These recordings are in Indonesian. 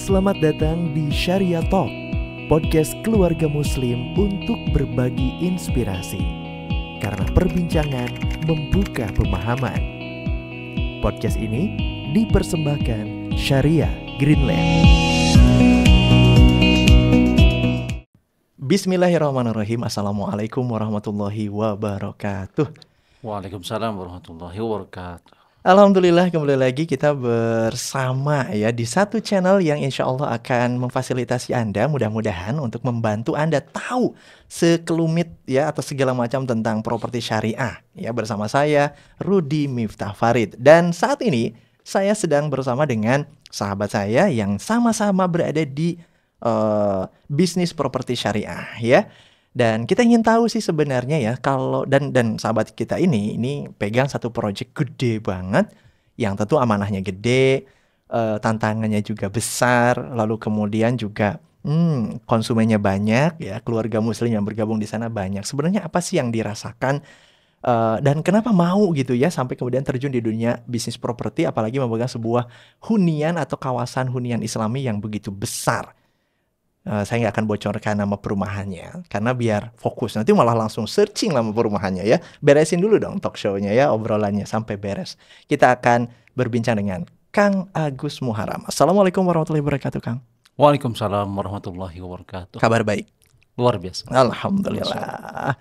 Selamat datang di Syariah Talk, podcast keluarga muslim untuk berbagi inspirasi. Karena perbincangan membuka pemahaman. Podcast ini dipersembahkan Syariah Greenland. Bismillahirrahmanirrahim. Assalamualaikum warahmatullahi wabarakatuh. Waalaikumsalam warahmatullahi wabarakatuh. Alhamdulillah, kembali lagi kita bersama ya di satu channel yang insya Allah akan memfasilitasi Anda, mudah-mudahan untuk membantu Anda tahu sekelumit ya atau segala macam tentang properti syariah ya, bersama saya Rudy Miftah Farid. Dan saat ini saya sedang bersama dengan sahabat saya yang sama-sama berada di bisnis properti syariah ya. Dan kita ingin tahu sih sebenarnya ya, kalau dan sahabat kita ini pegang satu proyek gede banget, yang tentu amanahnya gede, tantangannya juga besar, lalu kemudian juga konsumennya banyak ya, keluarga muslim yang bergabung di sana banyak. Sebenarnya apa sih yang dirasakan dan kenapa mau gitu ya sampai kemudian terjun di dunia bisnis properti, apalagi memegang sebuah hunian atau kawasan hunian Islami yang begitu besar. Saya nggak akan bocorkan nama perumahannya karena biar fokus, nanti malah langsung searching nama perumahannya ya. Beresin dulu dong talk show-nya ya, obrolannya sampai beres. Kita akan berbincang dengan Kang Agus Muharram. Assalamualaikum warahmatullahi wabarakatuh, Kang. Waalaikumsalam warahmatullahi wabarakatuh. Kabar baik? Luar biasa. Alhamdulillah.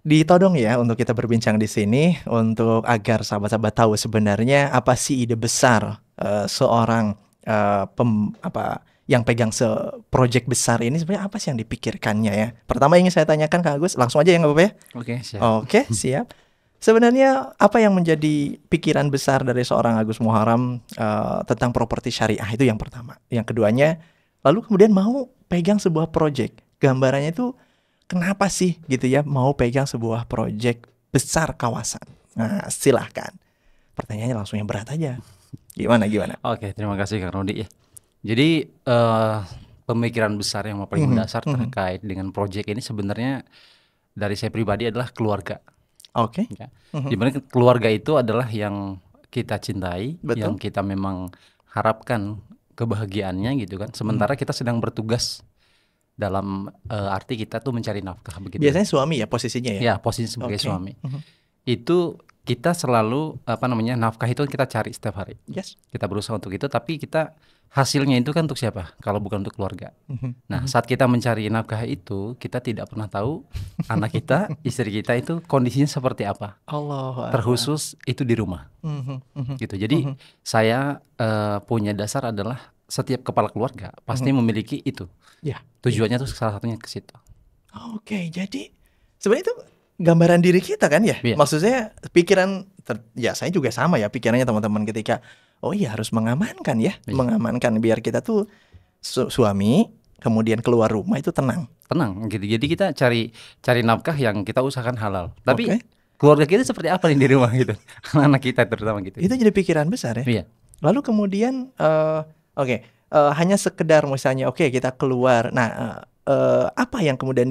Ditodong ya untuk kita berbincang di sini untuk agar sahabat-sahabat tahu sebenarnya apa sih ide besar seorang yang pegang project besar ini, sebenarnya apa sih yang dipikirkannya ya? Pertama ingin saya tanyakan Kang Agus, langsung aja ya, nggak apa-apa ya? Oke, siap. Oke, siap. Sebenarnya apa yang menjadi pikiran besar dari seorang Agus Muharram tentang properti syariah, itu yang pertama. Yang keduanya, lalu kemudian mau pegang sebuah project. Gambarannya itu kenapa sih gitu ya mau pegang sebuah project besar kawasan? Nah, silahkan. Pertanyaannya langsung yang berat aja. Gimana? Oke, terima kasih Kang Rudi ya. Jadi pemikiran besar yang paling mendasar terkait dengan proyek ini sebenarnya dari saya pribadi adalah keluarga. Oke. Ya. Dimana keluarga itu adalah yang kita cintai, Betul. yang kita memang harapkan kebahagiaannya gitu kan. Sementara kita sedang bertugas dalam arti kita tuh mencari nafkah begitu. Biasanya suami ya posisinya ya? Ya, posisi sebagai suami. Itu kita selalu nafkah itu kita cari setiap hari. Yes. Kita berusaha untuk itu, tapi kita hasilnya itu kan untuk siapa? Kalau bukan untuk keluarga. Nah, saat kita mencari nafkah itu, kita tidak pernah tahu anak kita, istri kita itu kondisinya seperti apa. Allah. Terkhusus itu di rumah. Gitu. Jadi saya punya dasar adalah setiap kepala keluarga pasti memiliki itu. Ya. Tujuannya tuh salah satunya ke situ. Oke, jadi sebenarnya itu gambaran diri kita kan ya? Iya. Maksud saya pikiran, ya saya juga sama ya pikirannya teman-teman ketika, oh iya harus mengamankan ya, Iya. mengamankan biar kita tuh suami kemudian keluar rumah itu tenang. Tenang gitu. Jadi kita cari nafkah yang kita usahakan halal. Tapi Oke. keluarga kita seperti apa nih di rumah gitu. Anak kita terutama gitu. Itu jadi pikiran besar ya. Iya. Lalu kemudian hanya sekedar misalnya kita keluar. Nah, apa yang kemudian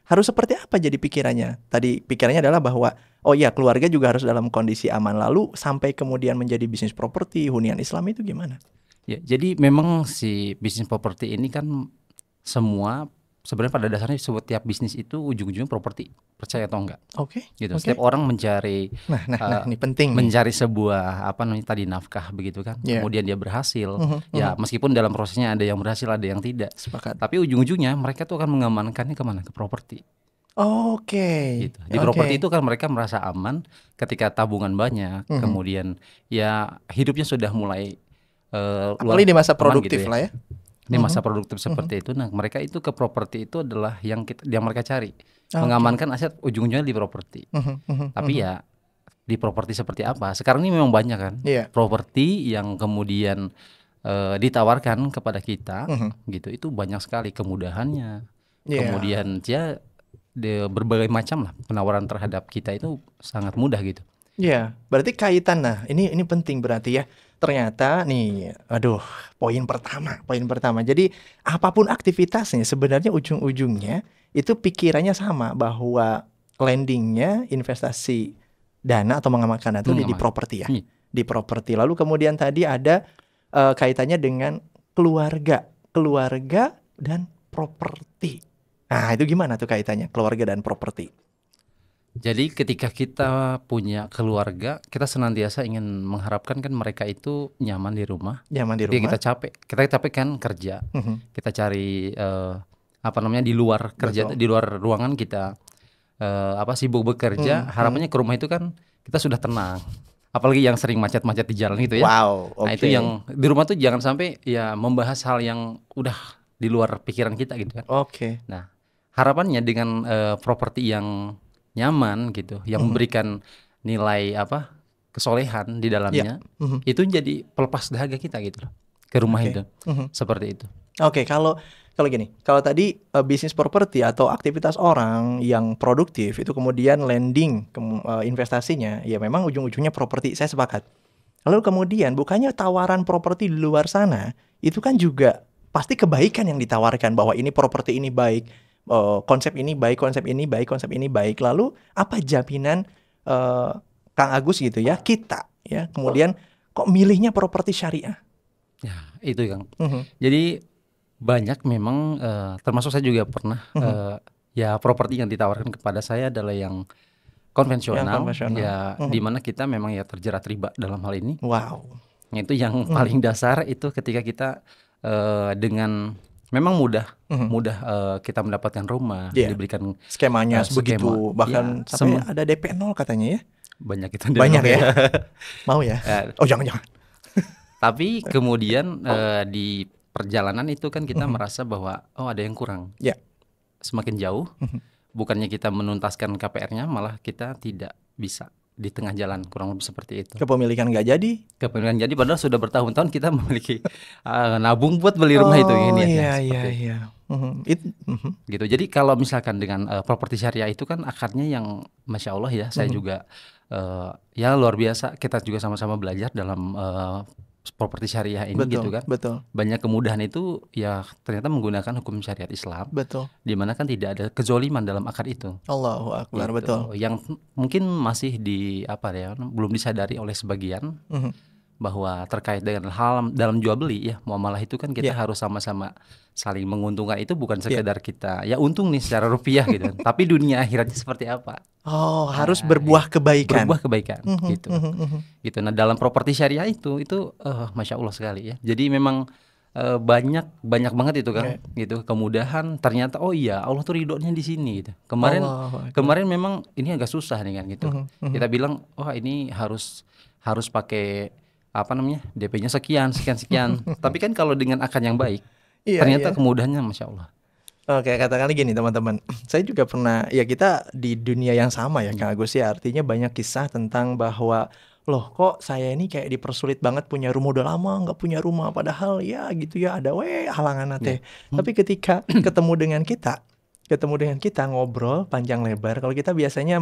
harus seperti apa jadi pikirannya? Tadi pikirannya adalah bahwa oh iya keluarga juga harus dalam kondisi aman, lalu sampai kemudian menjadi bisnis properti hunian Islam itu gimana? Ya, jadi memang si bisnis properti ini kan semua sebenarnya pada dasarnya setiap bisnis itu ujung-ujungnya properti, percaya atau enggak? Oke. Gitu. Oke. Setiap orang mencari Nah, ini penting nih. mencari sebuah tadi nafkah begitu kan. Yeah. Kemudian dia berhasil. Ya, meskipun dalam prosesnya ada yang berhasil, ada yang tidak. Sepakat. Tapi ujung-ujungnya mereka tuh akan mengamankannya kemana? Ke properti. Oke. Gitu. Di properti itu kan mereka merasa aman ketika tabungan banyak, kemudian ya hidupnya sudah mulai apalagi di masa aman produktif gitu lah ya. Di masa produktif seperti itu, nah mereka itu ke properti itu adalah yang mereka cari, mengamankan aset ujung-ujungnya di properti. Tapi ya di properti seperti apa? Sekarang ini memang banyak kan, properti yang kemudian ditawarkan kepada kita, gitu. Itu banyak sekali kemudahannya, kemudian ya berbagai macam lah penawaran terhadap kita itu sangat mudah gitu. Iya, berarti kaitan. Nah, ini penting berarti ya. Ternyata nih, poin pertama. Jadi apapun aktivitasnya sebenarnya ujung-ujungnya itu pikirannya sama, bahwa landingnya investasi dana atau mengamankan dana itu di properti ya. Di properti. Lalu kemudian tadi ada kaitannya dengan keluarga dan properti. Nah, itu gimana tuh kaitannya keluarga dan properti? Jadi ketika kita punya keluarga, kita senantiasa ingin mengharapkan kan mereka itu nyaman di rumah. Nyaman di Ketika rumah. kita capek kan kerja, kita cari di luar kerja, Betul. di luar ruangan kita sibuk bekerja. Harapannya ke rumah itu kan kita sudah tenang. Apalagi yang sering macet-macet di jalan gitu ya. Wow, Nah itu yang di rumah tuh jangan sampai ya membahas hal yang udah di luar pikiran kita gitu kan. Oke. Nah harapannya dengan properti yang nyaman gitu, yang memberikan nilai kesolehan di dalamnya, itu jadi pelepas dahaga kita gitu loh ke rumah itu, seperti itu. Oke, kalau gini, kalau tadi bisnis properti atau aktivitas orang yang produktif itu kemudian landing investasinya, ya memang ujung-ujungnya properti, saya sepakat. Lalu kemudian bukannya tawaran properti di luar sana itu kan juga pasti kebaikan yang ditawarkan, bahwa ini properti ini baik, konsep ini baik, konsep ini baik, konsep ini baik. Lalu apa jaminan Kang Agus gitu ya, kita ya kemudian kok milihnya properti syariah? Ya itu Kang. Jadi banyak memang termasuk saya juga pernah ya properti yang ditawarkan kepada saya adalah yang konvensional. Ya di mana kita memang ya terjerat riba dalam hal ini. Wow. Itu yang paling dasar itu ketika kita dengan memang mudah kita mendapatkan rumah, diberikan skemanya begitu, bahkan ya, sampai ada DP 0 katanya ya. Banyak itu ya. Mau ya? Oh jangan. Tapi kemudian di perjalanan itu kan kita merasa bahwa ada yang kurang. Ya. Semakin jauh, bukannya kita menuntaskan KPR-nya, malah kita tidak bisa di tengah jalan, kurang lebih seperti itu. Kepemilikan nggak jadi? Kepemilikan jadi, padahal sudah bertahun-tahun kita memiliki nabung buat beli rumah itu. Iya. Gitu. Jadi kalau misalkan dengan properti syariah itu kan akarnya yang Masya Allah ya, saya juga ya luar biasa. Kita juga sama-sama belajar dalam properti syariah ini, gitu kan. Betul. Banyak kemudahan itu ya ternyata menggunakan hukum syariat Islam. Betul. Di mana kan tidak ada kezoliman dalam akad itu. Allahu Akbar, gitu. Betul. Yang mungkin masih belum disadari oleh sebagian bahwa terkait dengan hal dalam jual beli ya, muamalah itu kan kita harus sama-sama saling menguntungkan. Itu bukan sekedar kita ya untung nih secara rupiah gitu, tapi dunia akhiratnya seperti apa? Harus berbuah kebaikan. Gitu. Gitu. Nah, dalam properti syariah itu Masya Allah sekali ya. Jadi memang banyak banget itu kan, gitu kemudahan. Ternyata Allah tuh ridhonya di sini gitu. Kemarin memang ini agak susah nih kan gitu. Kita bilang ini harus pakai DP-nya sekian. Tapi kan kalau dengan akad yang baik, ternyata kemudahannya Masya Allah. Oke, katakanlah gini teman-teman, saya juga pernah, ya kita di dunia yang sama ya Kang Agus ya, artinya banyak kisah tentang bahwa loh kok saya ini kayak dipersulit banget punya rumah, udah lama nggak punya rumah, padahal ya gitu ya ada halangan teh. Tapi ketika ketemu dengan kita ngobrol panjang lebar, kalau kita biasanya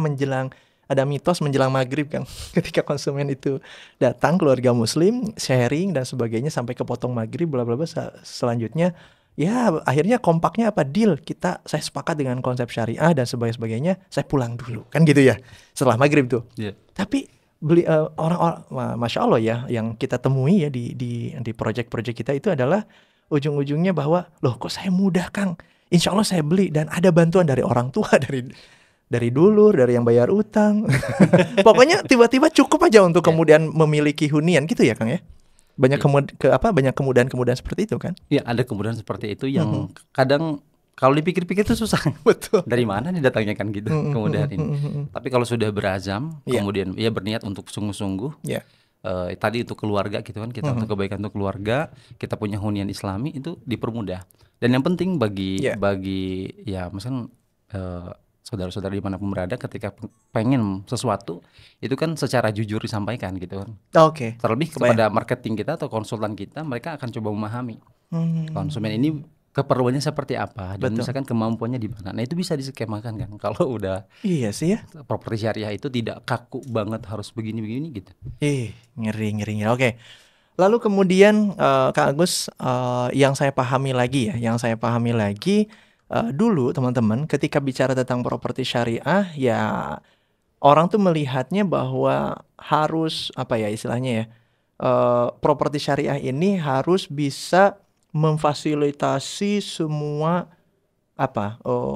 ada mitos menjelang maghrib kan, ketika konsumen itu datang, keluarga muslim, sharing dan sebagainya sampai kepotong maghrib, bla bla bla, selanjutnya ya akhirnya kompaknya deal, saya sepakat dengan konsep syariah dan sebagainya, saya pulang dulu kan gitu ya setelah maghrib tuh. Tapi orang-orang Masya Allah ya yang kita temui ya di project-project kita itu adalah ujung-ujungnya bahwa loh kok saya mudah Kang, insya Allah saya beli dan ada bantuan dari orang tua, dari dulur, dari yang bayar utang. Pokoknya tiba-tiba cukup aja untuk kemudian memiliki hunian gitu ya Kang ya. Banyak kemudahan seperti itu kan? Iya, ada kemudahan seperti itu yang kadang kalau dipikir-pikir itu susah. Betul. Dari mana didatangnya kan gitu kemudahan ini. Tapi kalau sudah berazam, kemudian ya berniat untuk sungguh-sungguh. Tadi untuk keluarga gitu kan, kita untuk kebaikan untuk keluarga, kita punya hunian Islami itu dipermudah. Dan yang penting bagi ya misalnya saudara-saudara dimanapun berada, ketika pengen sesuatu itu kan secara jujur disampaikan gitu kan. Terlebih kepada marketing kita atau konsultan kita, mereka akan coba memahami konsumen ini keperluannya seperti apa dan misalkan kemampuannya di mana. Nah itu bisa diskemakan kan kalau udah. Iya sih ya. Properti syariah itu tidak kaku banget harus begini gitu. Ngeri. Oke. Lalu kemudian Kak Agus, yang saya pahami lagi dulu teman-teman ketika bicara tentang properti syariah ya orang tuh melihatnya bahwa harus istilahnya ya, properti syariah ini harus bisa memfasilitasi semua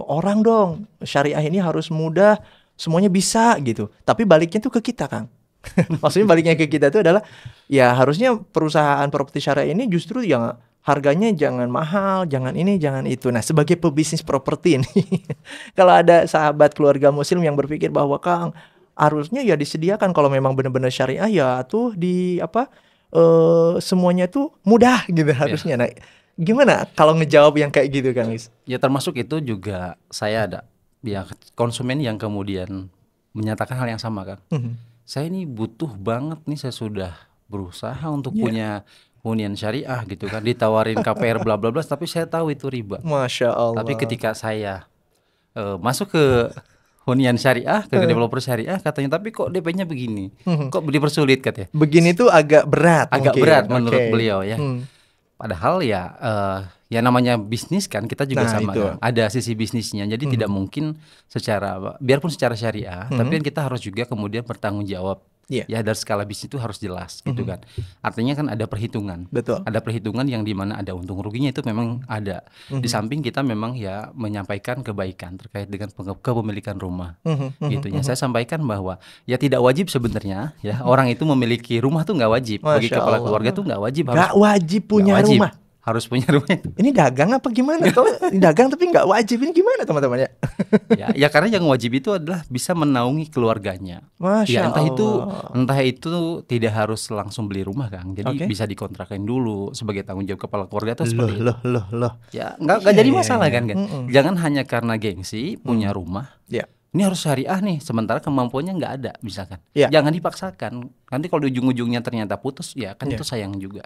orang dong, syariah ini harus mudah, semuanya bisa gitu. Tapi baliknya tuh ke kita, Kang. Maksudnya baliknya ke kita itu adalah ya harusnya perusahaan properti syariah ini justru yang harganya jangan mahal, jangan ini, jangan itu. Nah, sebagai pebisnis properti ini, kalau ada sahabat keluarga muslim yang berpikir bahwa Kang, harusnya ya disediakan kalau memang benar-benar syariah ya tuh semuanya tuh mudah gitu harusnya. Nah, gimana kalau ngejawab yang kayak gitu, Kang Is? Ya termasuk itu juga saya ada ya konsumen yang kemudian menyatakan hal yang sama, Kang. Saya ini butuh banget nih, saya sudah berusaha untuk punya hunian syariah gitu kan, ditawarin KPR bla bla bla, tapi saya tahu itu riba. Masya Allah. Tapi ketika saya masuk ke hunian syariah, ke developer syariah, katanya tapi kok DP-nya begini, kok dipersulit katanya. Begini tuh agak berat. Agak mungkin. berat menurut beliau ya. Padahal ya ya namanya bisnis kan, kita juga sama kan. Ada sisi bisnisnya, jadi tidak mungkin biarpun secara syariah, tapi kan kita harus juga kemudian bertanggung jawab. Ya dari skala bisnis itu harus jelas gitu kan. Artinya kan ada perhitungan. Betul. Ada perhitungan yang dimana ada untung ruginya itu memang ada. Di samping kita memang ya menyampaikan kebaikan terkait dengan kepemilikan rumah. Gitunya. Saya sampaikan bahwa ya tidak wajib sebenarnya ya orang itu memiliki rumah tuh nggak wajib. Bagi kepala keluarga tuh nggak wajib. Nggak wajib punya rumah. Harus punya rumah. Ini dagang apa gimana? Kalau dagang tapi nggak wajib, ini gimana teman-teman ya? Ya karena yang wajib itu adalah bisa menaungi keluarganya. Masya Entah itu tidak harus langsung beli rumah, Kang. Jadi bisa dikontrakin dulu sebagai tanggung jawab kepala keluarga atau seperti itu. Ya nggak jadi masalah kan? Jangan hanya karena gengsi punya rumah. Ini harus syariah nih, sementara kemampuannya nggak ada misalkan. Jangan dipaksakan. Nanti kalau di ujung-ujungnya ternyata putus, ya kan itu sayang juga.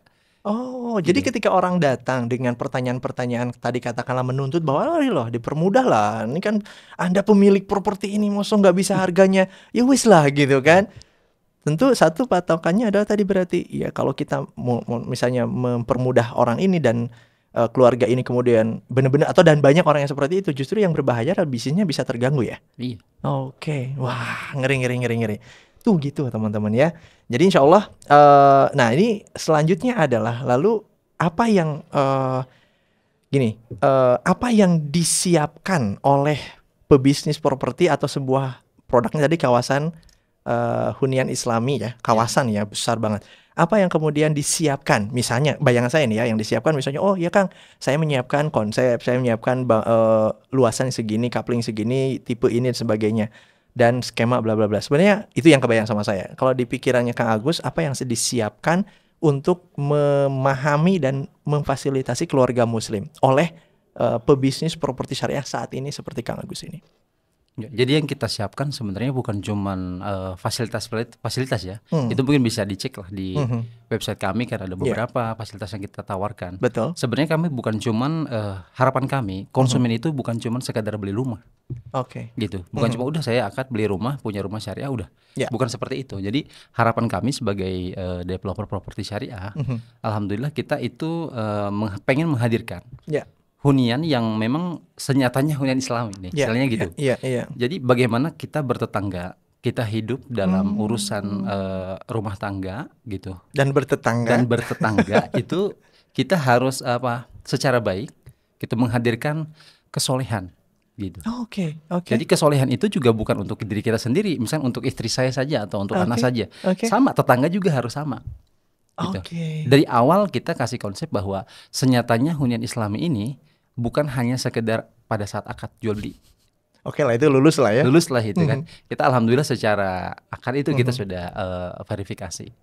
Jadi ketika orang datang dengan pertanyaan-pertanyaan tadi katakanlah menuntut bahwa loh dipermudah lah, ini kan Anda pemilik properti ini, mosok nggak bisa harganya, ya wis lah gitu kan. Tentu satu patokannya adalah tadi berarti ya kalau kita mau misalnya mempermudah orang ini dan keluarga ini kemudian benar-benar dan banyak orang yang seperti itu, justru yang berbahaya adalah bisnisnya bisa terganggu ya. Iya. Wah ngeri. Tuh gitu teman-teman ya. Jadi insya Allah, nah ini selanjutnya adalah lalu apa yang apa yang disiapkan oleh pebisnis properti atau sebuah produknya tadi kawasan hunian Islami ya, kawasan ya besar banget. Apa yang kemudian disiapkan? Misalnya bayangan saya nih ya, yang disiapkan misalnya, oh ya Kang, saya menyiapkan konsep, saya menyiapkan luasan segini, coupling segini, tipe ini dan sebagainya. Dan skema bla bla bla. Sebenarnya itu yang kebayang sama saya. Kalau di pikirannya Kang Agus, apa yang disiapkan untuk memahami dan memfasilitasi keluarga muslim oleh pebisnis properti syariah saat ini seperti Kang Agus ini? Jadi yang kita siapkan sebenarnya bukan cuman fasilitas ya. Itu mungkin bisa dicek lah di website kami, karena ada beberapa fasilitas yang kita tawarkan. Betul. Sebenarnya kami bukan cuman harapan kami konsumen itu bukan cuman sekadar beli rumah. Gitu. Bukan cuma udah saya akad beli rumah, punya rumah syariah udah. Bukan seperti itu. Jadi harapan kami sebagai developer properti syariah, alhamdulillah kita itu pengen menghadirkan hunian yang memang senyatanya hunian Islam ini, istilahnya gitu. Jadi bagaimana kita bertetangga, kita hidup dalam urusan rumah tangga gitu. Dan bertetangga itu kita harus secara baik kita menghadirkan kesolehan gitu. Jadi kesolehan itu juga bukan untuk diri kita sendiri, misalnya untuk istri saya saja atau untuk anak saja. Sama, tetangga juga harus sama. Gitu. Dari awal kita kasih konsep bahwa senyatanya hunian Islami ini bukan hanya sekedar pada saat akad jual beli. Lah itu lulus lah ya. Lulus lah itu kan. Kita alhamdulillah secara akad itu kita sudah verifikasi.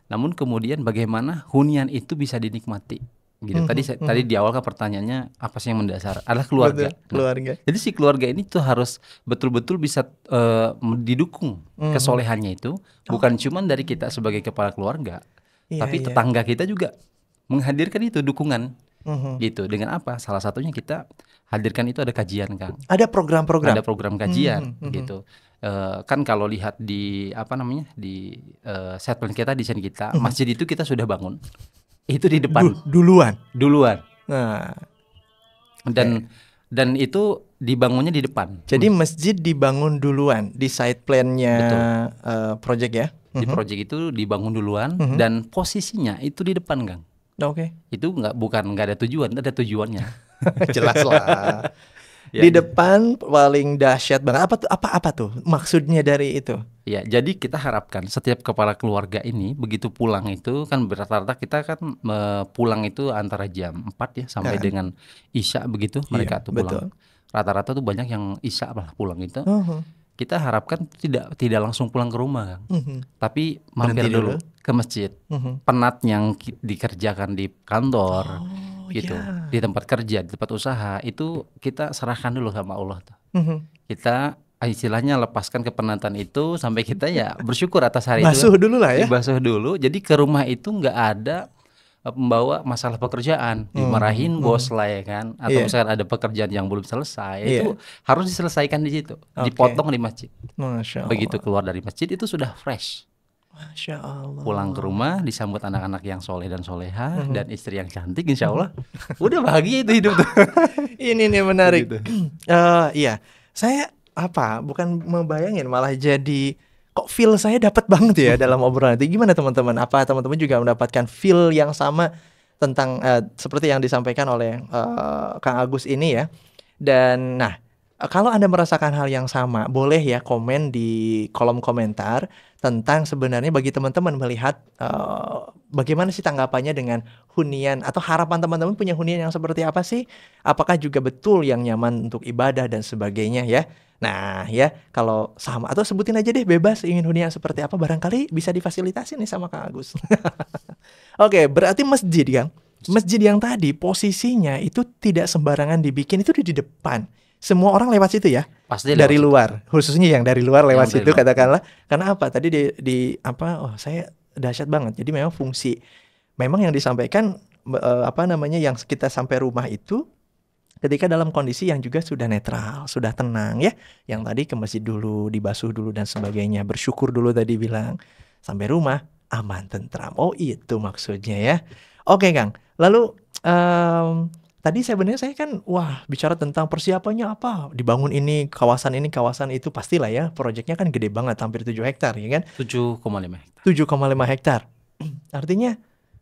Namun kemudian bagaimana hunian itu bisa dinikmati gitu. Tadi di awal kan pertanyaannya apa sih yang mendasar? Adalah keluarga. Keluarga. Jadi si keluarga ini tuh harus betul-betul bisa didukung kesolehannya itu, bukan cuma dari kita sebagai kepala keluarga, tapi tetangga kita juga menghadirkan itu dukungan. Gitu. Dengan apa? Salah satunya kita hadirkan itu ada kajian, Kang. Ada program-program. Ada program kajian gitu. Kan kalau lihat di di set plan kita, desain kita, masjid itu kita sudah bangun. Itu di depan. Duluan. Nah. Dan itu dibangunnya di depan. Jadi masjid dibangun duluan di site plan-nya project ya. Di project itu dibangun duluan dan posisinya itu di depan, Kang. Oke. Itu nggak ada tujuan, ada tujuannya. Jelas lah. Ya, Di depan paling dahsyat banget. Apa tuh maksudnya dari itu? ya, jadi kita harapkan setiap kepala keluarga ini begitu pulang itu kan rata-rata kita kan pulang itu antara jam 4 ya sampai dengan Isya begitu mereka Iya, tuh pulang. betul. Rata-rata tuh banyak yang Isya lah pulang itu. Mhm, Kita harapkan tidak langsung pulang ke rumah, Kang. mhm. Tapi mampir Berhenti dulu dulu. ke masjid. Mhm. Penat yang dikerjakan di kantor Oh gitu, ya. di tempat kerja, di tempat usaha itu kita serahkan dulu sama Allah tuh. Mhm. Kita istilahnya lepaskan kepenatan itu sampai kita ya bersyukur atas hari itu Basuh kan. dulu lah ya. Dibasuh dulu. Jadi ke rumah itu nggak ada membawa masalah pekerjaan, dimarahin bos lah ya kan, atau Iya. misalkan ada pekerjaan yang belum selesai, Iya. itu harus diselesaikan di situ, Oke. dipotong di masjid. Masya Begitu Allah. keluar dari masjid itu sudah fresh. Masya Allah. Pulang ke rumah disambut anak-anak yang soleh dan soleha dan istri yang cantik, insya Allah udah bahagia itu hidup tuh. Ini nih menarik. Begitu. Iya, saya bukan membayangin malah jadi kok feel saya dapat banget ya dalam obrolan itu. Gimana teman-teman? Apa teman-teman juga mendapatkan feel yang sama tentang seperti yang disampaikan oleh Kang Agus ini ya? Dan nah, kalau Anda merasakan hal yang sama, boleh ya komen di kolom komentar tentang sebenarnya bagi teman-teman melihat bagaimana sih tanggapannya dengan hunian atau harapan teman-teman punya hunian yang seperti apa sih? Apakah juga betul yang nyaman untuk ibadah dan sebagainya ya? Nah ya, kalau sama atau sebutin aja deh bebas ingin hunian seperti apa, barangkali bisa difasilitasi nih sama Kang Agus. Oke, berarti masjid Kang. Masjid yang tadi posisinya itu tidak sembarangan dibikin, itu di depan. Semua orang lewat situ ya. Pasti Dari lewat situ. luar, khususnya yang dari luar lewat Yang dari situ luar. katakanlah. Karena apa? Tadi oh saya dahsyat banget. Jadi memang fungsi memang yang disampaikan yang kita sampai rumah itu ketika dalam kondisi yang juga sudah netral, sudah tenang ya. Yang tadi ke masjid dulu, dibasuh dulu dan sebagainya, bersyukur dulu tadi bilang. Sampai rumah aman, tentram. Oh, itu maksudnya ya. Oke, Kang. Lalu tadi sebenarnya saya kan bicara tentang persiapannya apa, dibangun ini, kawasan itu pastilah ya, proyeknya kan gede banget, hampir 7 hektar ya kan? 7,5 hektar. 7,5 hektar. Artinya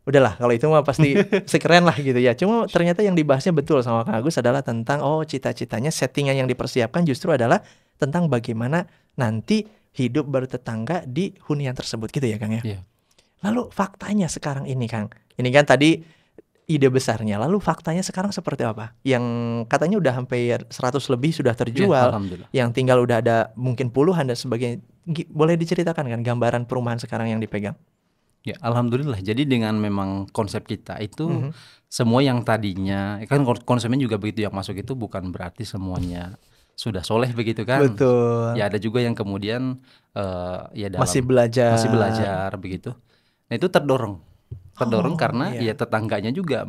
udahlah kalau itu mah pasti sekeren lah gitu ya. Cuma ternyata yang dibahasnya betul sama Kang Agus adalah tentang cita-citanya, settingan yang dipersiapkan justru adalah tentang bagaimana nanti hidup bertetangga di hunian tersebut gitu ya Kang ya. Iya. Lalu faktanya sekarang ini Kang, ini kan tadi ide besarnya, lalu faktanya sekarang seperti apa? Yang katanya udah hampir 100 lebih sudah Iya, terjual, alhamdulillah. yang tinggal udah ada mungkin puluhan dan sebagainya. Boleh diceritakan kan gambaran perumahan sekarang yang dipegang? Ya, alhamdulillah. Jadi dengan memang konsep kita itu semua yang tadinya kan konsumen juga begitu yang masuk itu bukan berarti semuanya sudah soleh begitu kan. Betul. Ya ada juga yang kemudian ya dalam Masih belajar begitu. Nah itu terdorong karena iya. ya tetangganya juga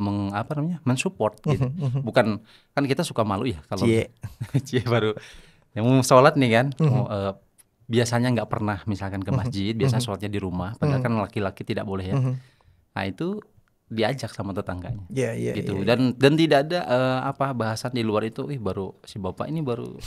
mensupport gitu. Bukan kan kita suka malu ya kalau cie baru yang mau sholat nih kan. Biasanya nggak pernah misalkan ke masjid, biasanya sholatnya di rumah, padahal kan laki-laki tidak boleh ya. Nah itu diajak sama tetangganya, gitu. Dan tidak ada bahasan di luar itu, baru si bapak ini baru.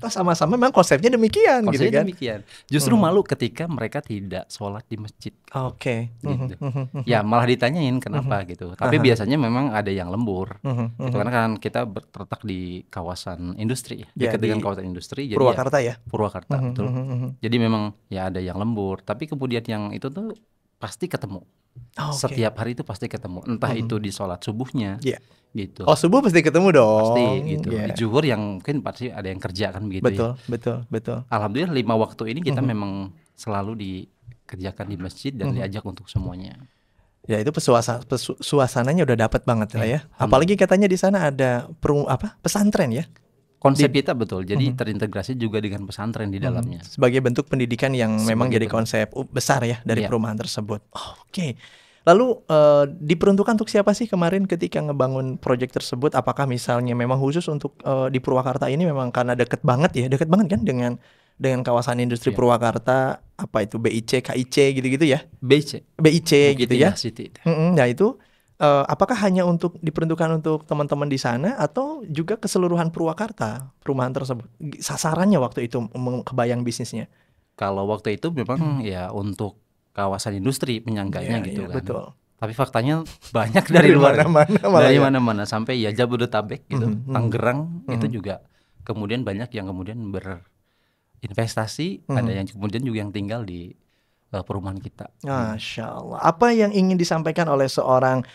Sama-sama memang konsepnya demikian gitu kan. Demikian. Justru malu ketika mereka tidak sholat di masjid. Oke. Gitu. Ya malah ditanyain kenapa gitu. Tapi biasanya memang ada yang lembur. Gitu, karena kan kita terletak di kawasan industri, dekat dengan kawasan industri. Jadi Purwakarta ya. Purwakarta betul. Jadi memang ya ada yang lembur. Tapi kemudian yang itu tuh pasti ketemu. Setiap hari itu pasti ketemu. Entah itu di sholat subuhnya. Gitu. Oh subuh pasti ketemu dong. Pasti gitu. Di zuhur yang mungkin pasti ada yang kerja kan begitu. Betul. Alhamdulillah 5 waktu ini kita memang selalu dikerjakan di masjid dan diajak untuk semuanya. Ya itu suasananya udah dapat banget lah ya. Apalagi katanya di sana ada pesantren ya. Konsep kita betul. Jadi terintegrasi juga dengan pesantren di dalamnya. Sebagai bentuk pendidikan yang memang jadi konsep besar ya dari perumahan tersebut. Oke. Lalu diperuntukkan untuk siapa sih kemarin ketika ngebangun proyek tersebut? Apakah misalnya memang khusus untuk di Purwakarta ini memang karena dekat banget kan dengan kawasan industri Purwakarta, apa itu BIC, KIC gitu-gitu ya? BIC gitu ya. Nah itu apakah hanya untuk diperuntukkan untuk teman-teman di sana atau juga keseluruhan Purwakarta perumahan tersebut? Sasarannya waktu itu kebayang bisnisnya? Kalau waktu itu memang ya untuk kawasan industri penyangganya gitu kan. Betul. Tapi faktanya banyak dari luar, dari ya. mana-mana sampai ya Jabodetabek gitu, Tangerang itu juga kemudian banyak yang kemudian berinvestasi, ada yang kemudian juga yang tinggal di perumahan kita. Masya Allah. Apa yang ingin disampaikan oleh seorang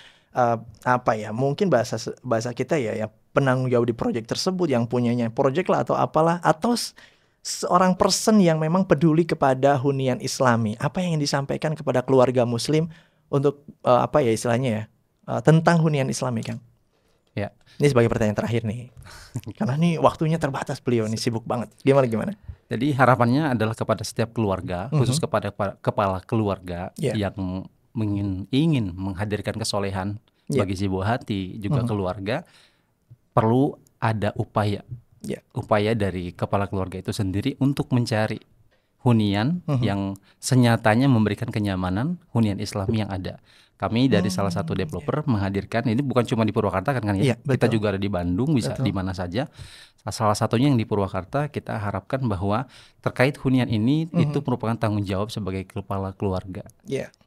mungkin bahasa kita ya penanggung jawab di proyek tersebut, yang punyanya proyek lah atau apalah, atau seorang person yang memang peduli kepada hunian Islami. Apa yang ingin disampaikan kepada keluarga Muslim untuk istilahnya tentang hunian Islami, Kang? Ya. Ini sebagai pertanyaan terakhir nih, karena nih waktunya terbatas, beliau ini sibuk banget. Gimana? Jadi harapannya adalah kepada setiap keluarga, khusus kepada kepala keluarga yang ingin menghadirkan kesolehan bagi si buah hati juga keluarga, perlu ada upaya dari kepala keluarga itu sendiri untuk mencari hunian yang senyatanya memberikan kenyamanan hunian Islami yang ada. Kami dari salah satu developer menghadirkan, ini bukan cuma di Purwakarta kan ya, kita juga ada di Bandung, bisa di mana saja. Salah satunya yang di Purwakarta, kita harapkan bahwa terkait hunian ini itu merupakan tanggung jawab sebagai kepala keluarga.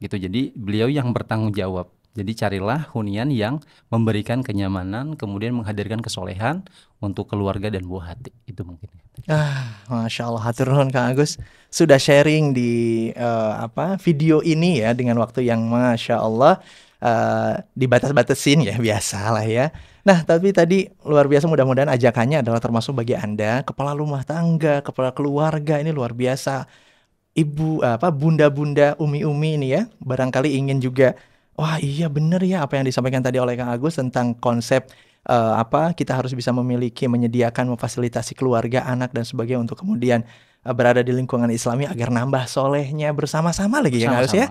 Gitu. Jadi beliau yang bertanggung jawab. Jadi carilah hunian yang memberikan kenyamanan, kemudian menghadirkan kesolehan untuk keluarga dan buah hati. Itu mungkin. Masya Allah, hatur nuhun Kang Agus sudah sharing di video ini ya, dengan waktu yang Masya Allah dibatas-batasin ya, biasalah ya. Nah, tapi tadi luar biasa, mudah-mudahan ajakannya adalah termasuk bagi Anda kepala rumah tangga, kepala keluarga, ini luar biasa. Ibu bunda-bunda, umi-umi ini ya, barangkali ingin juga, wah iya bener ya apa yang disampaikan tadi oleh Kang Agus tentang konsep kita harus bisa menyediakan, memfasilitasi keluarga, anak dan sebagainya untuk kemudian berada di lingkungan Islami agar nambah solehnya bersama-sama lagi ya Kang Agus ya.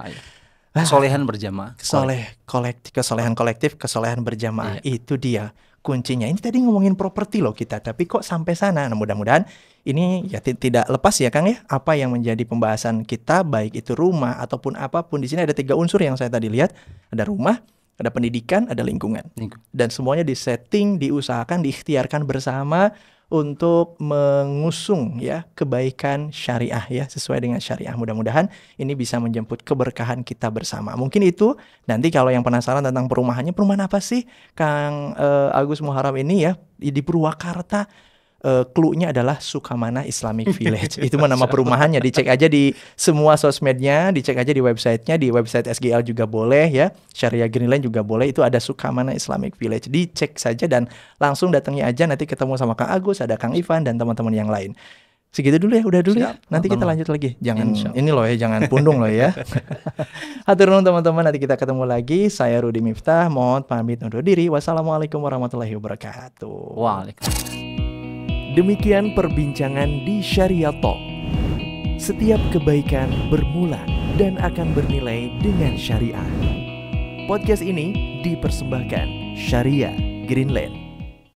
Kesolehan berjamaah. Kesolehan kolektif, kesolehan berjamaah. Itu dia kuncinya. Ini tadi ngomongin properti loh kita, tapi kok sampai sana. Nah, mudah-mudahan ini ya tidak lepas ya Kang ya, apa yang menjadi pembahasan kita, baik itu rumah ataupun apapun. Di sini ada 3 unsur yang saya tadi lihat. Ada rumah, ada pendidikan, ada lingkungan. Dan semuanya disetting, diusahakan, diikhtiarkan bersama untuk mengusung ya kebaikan syariah ya, sesuai dengan syariah. Mudah-mudahan ini bisa menjemput keberkahan kita bersama. Mungkin itu nanti kalau yang penasaran tentang perumahannya, perumahan apa sih Kang Agus Muharram ini ya di Purwakarta, clue-nya adalah Sukamana Islamic Village. Itu nama perumahannya. Dicek aja di semua sosmednya, dicek aja di websitenya, di website SGL juga boleh ya, Syariah Greenland juga boleh. Itu ada Sukamana Islamic Village. Dicek saja dan langsung datangnya aja. Nanti ketemu sama Kang Agus, ada Kang Ivan dan teman-teman yang lain. Segitu dulu ya, udah dulu ya. Nanti kita lanjut lagi. Jangan ini loh ya, jangan pundung loh ya. Hatur nuhun teman-teman, nanti kita ketemu lagi. Saya Rudi Miftah, mohon pamit undur diri. Wassalamualaikum warahmatullahi wabarakatuh. Waalaikumsalam. Demikian perbincangan di Syariah Talk. Setiap kebaikan bermula dan akan bernilai dengan syariah. Podcast ini dipersembahkan Syariah Greenland.